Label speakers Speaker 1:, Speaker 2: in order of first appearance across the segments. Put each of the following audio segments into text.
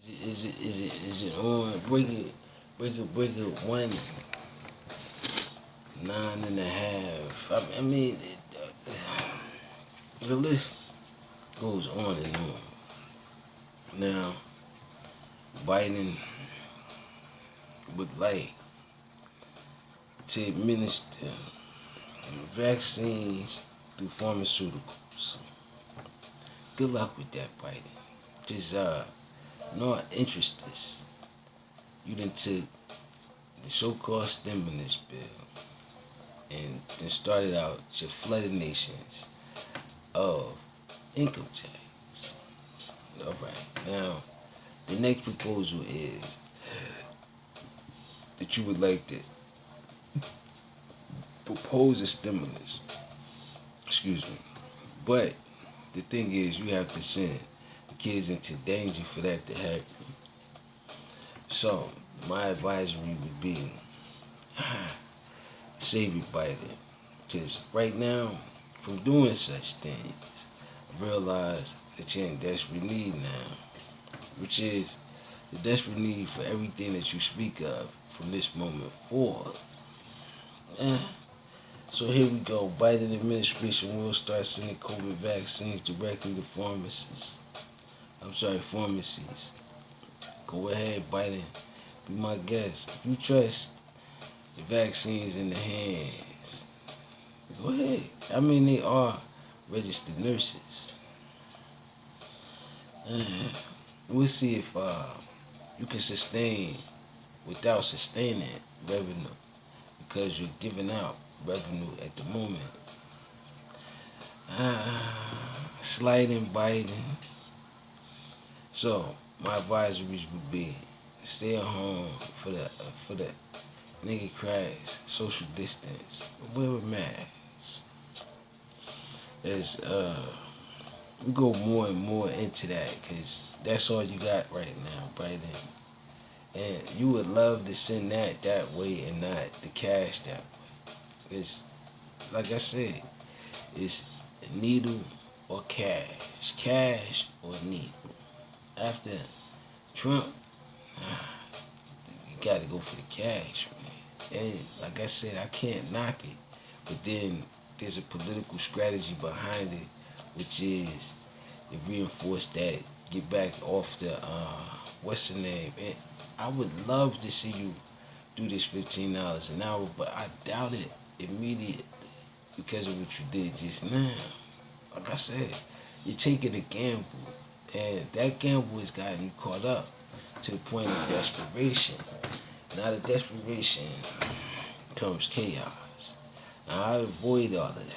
Speaker 1: Is it on? Break it 1:09.5. I mean, the list goes on and on. Now, Biden would like to administer vaccines through pharmaceuticals. Good luck with that, Biden. Just no interest. You done took the so-called stimulus bill and then started out your flooded nations of income tax. All right. Now, the next proposal is that you would like to propose a stimulus. Excuse me. But the thing is, you have to send the kids into danger for that to happen. So, my advisory would be save it by then. Because right now, from doing such things, I realize that you're in desperate need now, which is the desperate need for everything that you speak of from this moment forward. Eh. So here we go. Biden administration will start sending COVID vaccines directly to pharmacies. Pharmacies. Go ahead, Biden. Be my guest. If you trust the vaccines in the hands, go ahead. I mean, they are registered nurses. We'll see if you can sustain without sustaining revenue because you're giving out revenue at the moment. Sliding Biden. So my advisories would be stay at home for the nigga crash, social distance, wear a mask. As we go more and more into that because that's all you got right now, Biden. And you would love to send that way and not the cash that way. It's like I said, it's needle or cash or needle. After Trump, you got to go for the cash, man. And like I said, I can't knock it, but then there's a political strategy behind it, which is to reinforce that, get back off the what's the name? And I would love to see you do this $15 an hour, but I doubt it immediately because of what you did just now. Like I said, you're taking a gamble, and that gamble has gotten you caught up to the point of desperation. And out of desperation comes chaos. Now I avoid all of that.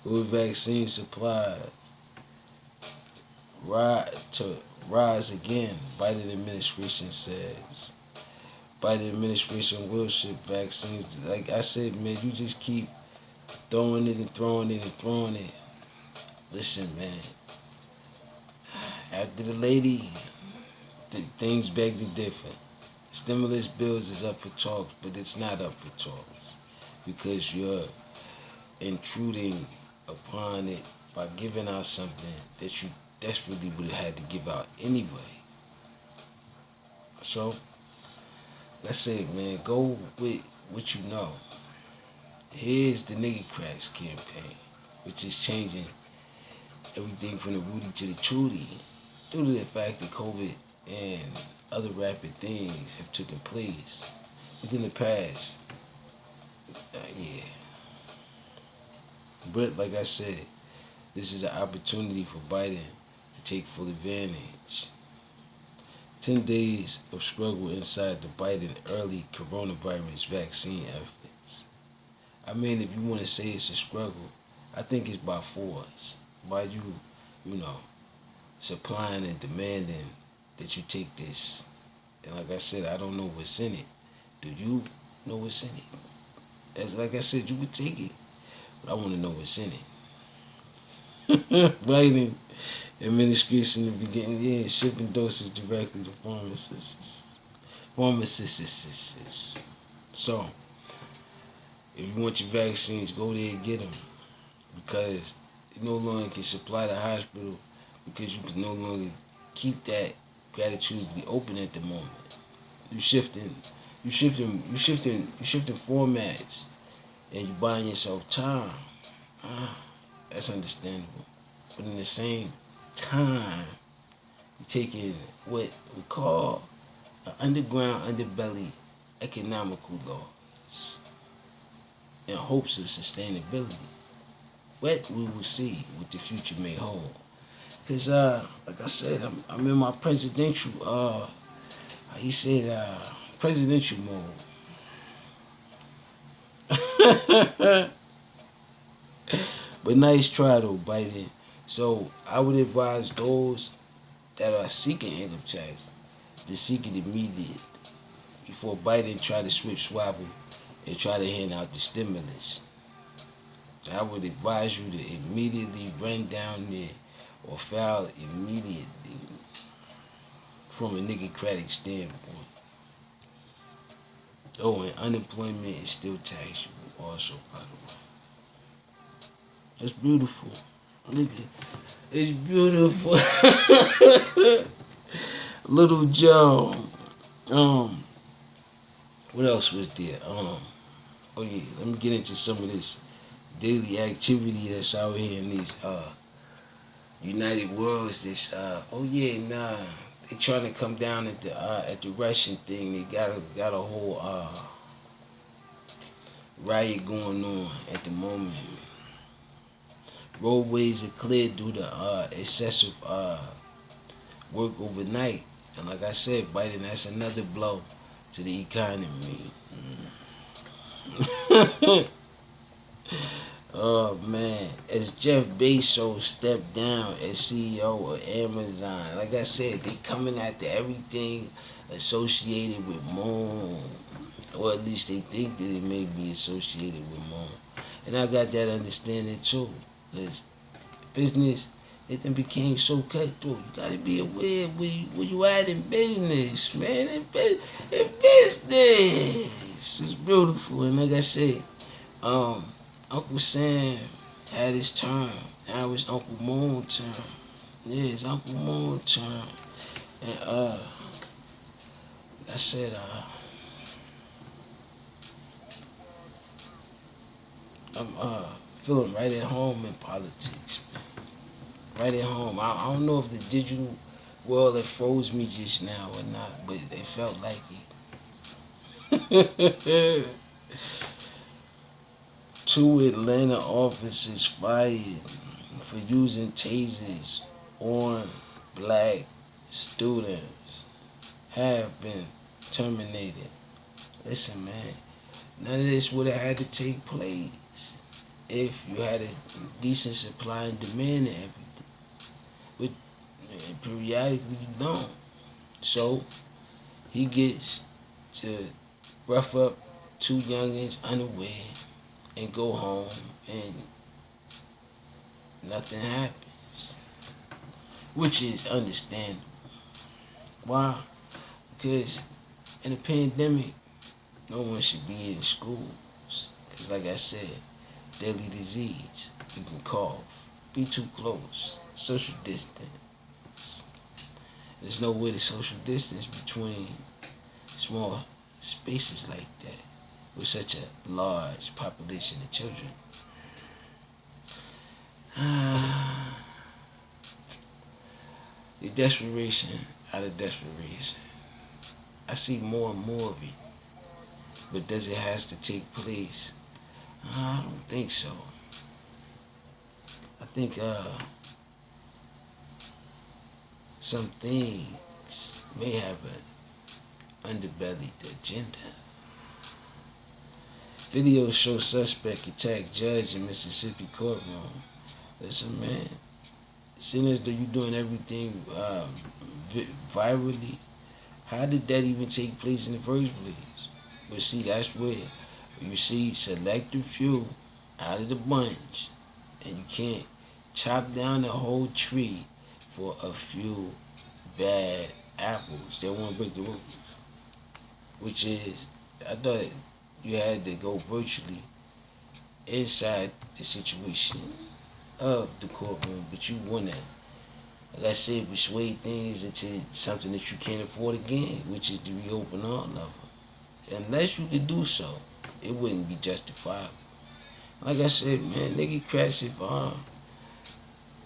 Speaker 1: With vaccine supplies rise again, Biden administration says. Biden administration will ship vaccines. Like I said, man, you just keep throwing it and throwing it and throwing it. Listen, man. After the lady, things beg to differ. Stimulus bills is up for talks, but it's not up for talks because you're intruding upon it by giving out something that you desperately would have had to give out anyway. So, that's it, man. Go with what you know. Here's the Nigga Cracks campaign, which is changing everything from the Rudy to the Trudy due to the fact that COVID and other rapid things have taken place within the past. Yeah. But like I said, this is an opportunity for Biden to take full advantage. 10 days of struggle inside the Biden early coronavirus vaccine efforts. I mean, if you want to say it's a struggle, I think it's by force. By you know, supplying and demanding that you take this. And like I said, I don't know what's in it. Do you know what's in it? As like I said, you could take it, but I want to know what's in it. Biden administration to begin shipping doses directly to pharmacists. So, if you want your vaccines, go there and get them because you no longer can supply the hospital because you can no longer keep that gratitude be open at the moment. You shifting, you shifting formats, and you buying yourself time. That's understandable. But in the same time, you're taking what we call an underground underbelly economical laws in hopes of sustainability. What we will see, what the future may hold. Cause like I said, I'm in my presidential he said presidential mode. But nice try though, Biden. So I would advise those that are seeking income tax to seek it immediate before Biden try to switch swavel and try to hand out the stimulus. So I would advise you to immediately run down there or file immediately from a niggercratic standpoint. Oh, and unemployment is still taxable also, by the way. It's beautiful. Look at it's beautiful. Little Joe. What else was there? Oh yeah, let me get into some of this daily activity that's out here in these United Worlds. This oh yeah, nah, they trying to come down at the Russian thing. They got a whole riot going on at the moment. Roadways are cleared due to excessive work overnight. And like I said, Biden, that's another blow to the economy. Oh man, as Jeff Bezos stepped down as CEO of Amazon, like I said, they coming after everything associated with Moon, or at least they think that it may be associated with Moon. And I got that understanding too. Cause business, it then became so cutthroat. You gotta be aware where you at in business, man. In business, it's beautiful. And like I said, Uncle Sam had his turn. Now it's Uncle Moon's turn. Yeah, it's Uncle Moon's turn. And like I said, I'm feeling right at home in politics, man. Right at home. I don't know if the digital world that froze me just now or not, but it felt like it. 2 Atlanta officers fired for using tasers on black students have been terminated. Listen, man, none of this would have had to take place if you had a decent supply and demand and everything. But periodically you don't. So he gets to rough up 2 youngins unaware and go home and nothing happens. Which is understandable. Why? Because in a pandemic, no one should be in schools. Because like I said, deadly disease. You can cough. Be too close. Social distance. There's no way to social distance between small spaces like that with such a large population of children. The desperation out of desperation. I see more and more of it. But does it has to take place? I don't think so. I think some things may have an underbellied agenda. Videos show suspect attack judge in Mississippi courtroom. Listen, man, seeing as though you're doing everything virally, how did that even take place in the first place? But see, that's where you see selective few out of the bunch, and you can't chop down the whole tree for a few bad apples that won't break the rules. Which is, I thought you had to go virtually inside the situation of the courtroom, but you want to like I said, persuade things into something that you can't afford again, which is to reopen all of them. Unless you could do so, it wouldn't be justifiable. Like I said, man, nigga cracks if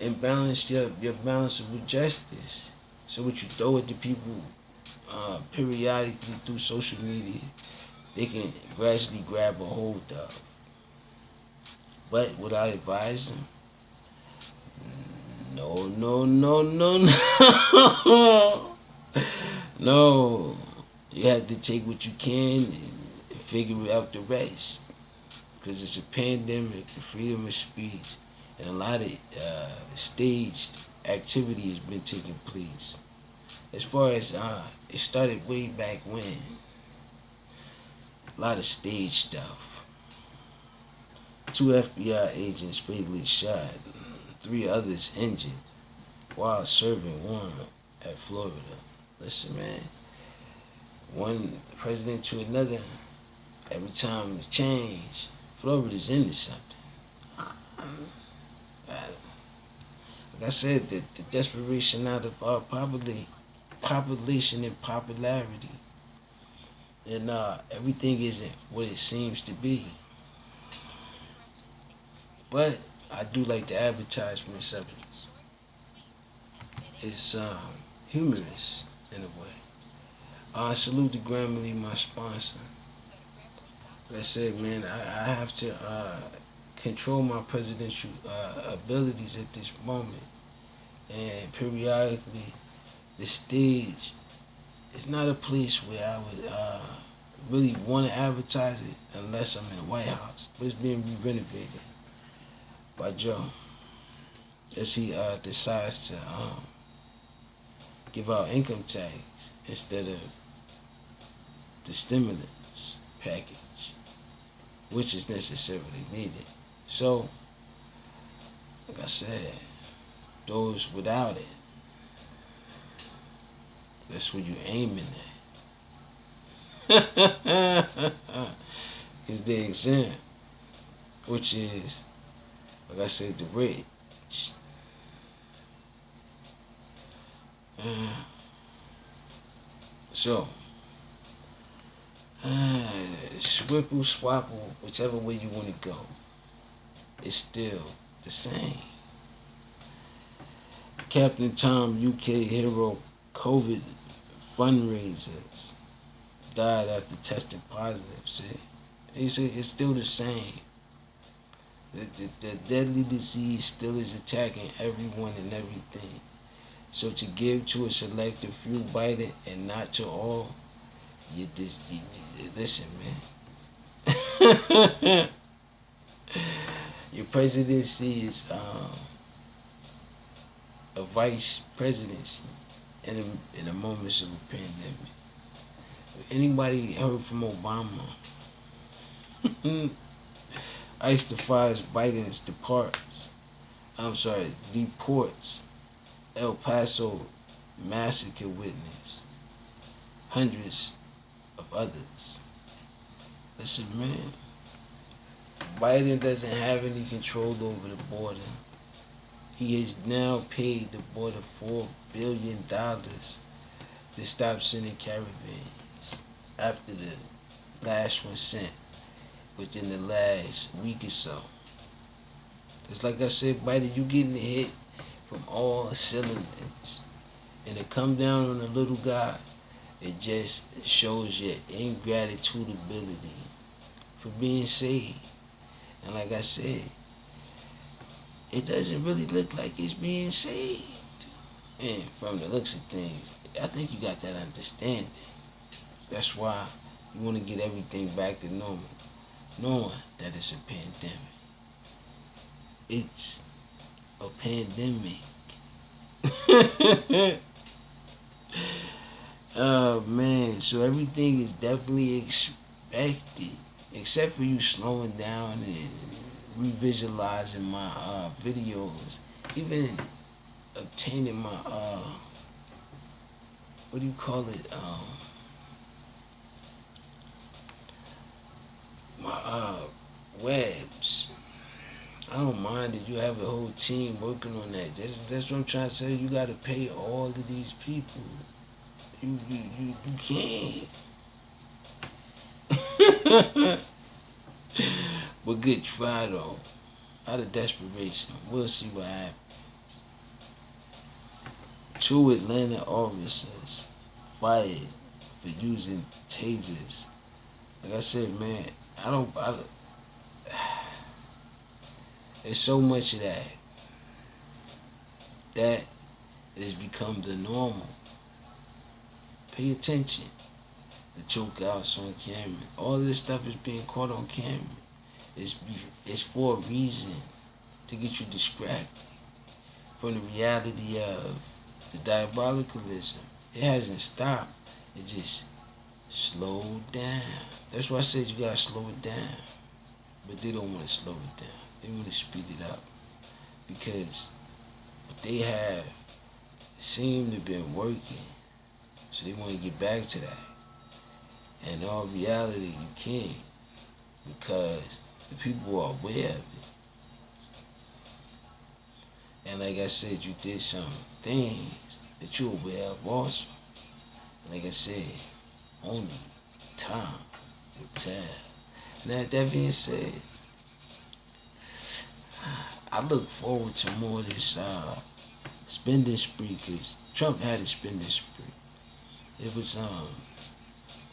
Speaker 1: imbalance your balance with justice. So what you throw at the people periodically through social media, they can gradually grab a hold of. But would I advise them? No, no, no, no, no. No. You have to take what you can and figure out the rest. Because it's a pandemic, the freedom of speech, and a lot of staged activity has been taking place. As far as it started way back when, a lot of stage stuff. 2 FBI agents fatally shot, 3 others injured while serving warrant at Florida. Listen, man, one president to another, every time it change, Florida's into something. Like I said, the desperation out of our population and popularity, and everything isn't what it seems to be. But I do like the advertisements of it. It's humorous in a way. I salute the Grammarly, my sponsor. Like I said, man, I have to control my presidential abilities at this moment. And periodically, the stage is not a place where I would really want to advertise it unless I'm in the White House. But it's being renovated by Joe as he decides to give out income tax instead of the stimulus package, which is necessarily needed. So, like I said, those without it, that's what you're aiming at. Is the exam, which is, like I said, the rich. So, swipple, swapple, whichever way you want to go, it's still the same. Captain Tom, UK hero, COVID fundraisers died after testing positive. See, he said it's still the same. The deadly disease still is attacking everyone and everything. So to give to a selective few bite it and not to all, listen, man. Your presidency is a vice presidency in the moments of a pandemic. If anybody heard from Obama? ICE defies Biden's deports El Paso massacre witness, hundreds of others. Listen, man, Biden doesn't have any control over the border. He has now paid the border $4 billion to stop sending caravans after the last one sent within the last week or so. It's like I said, Biden, you getting hit from all cylinders. And to come down on the little guy, it just shows your ingratitudeability for being saved. And like I said, it doesn't really look like it's being saved. And from the looks of things, I think you got that understanding. That's why you want to get everything back to normal, knowing that it's a pandemic. It's a pandemic. Oh man, so everything is definitely expected, except for you slowing down and revisualizing my videos, even obtaining my what do you call it, my webs. I don't mind that you have a whole team working on that. That's what I'm trying to say. You got to pay all of these people. You can't. But good try though. Out of desperation, we'll see what happens. Two Atlanta officers fired for using tasers. Like I said, man, I don't. There's so much of that it has become the normal. Pay attention. The choke outs on camera. All this stuff is being caught on camera. It's for a reason, to get you distracted from the reality of the diabolicalism. It hasn't stopped. It just slowed down. That's why I said you gotta slow it down. But they don't want to slow it down. They want to speed it up. Because what they have seemed to have been working. So they want to get back to that. And in all reality, you can't. Because the people are aware of it. And like I said, you did some things that you're aware of also. Like I said, only time will tell. Now, that being said, I look forward to more of this spending spree, because Trump had a spending spree. It was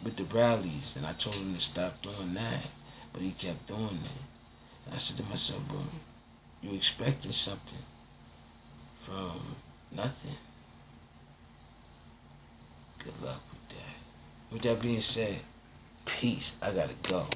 Speaker 1: with the rallies, and I told him to stop doing that, but he kept doing it. And I said to myself, bro, you expecting something from nothing. Good luck with that. With that being said, peace. I gotta go.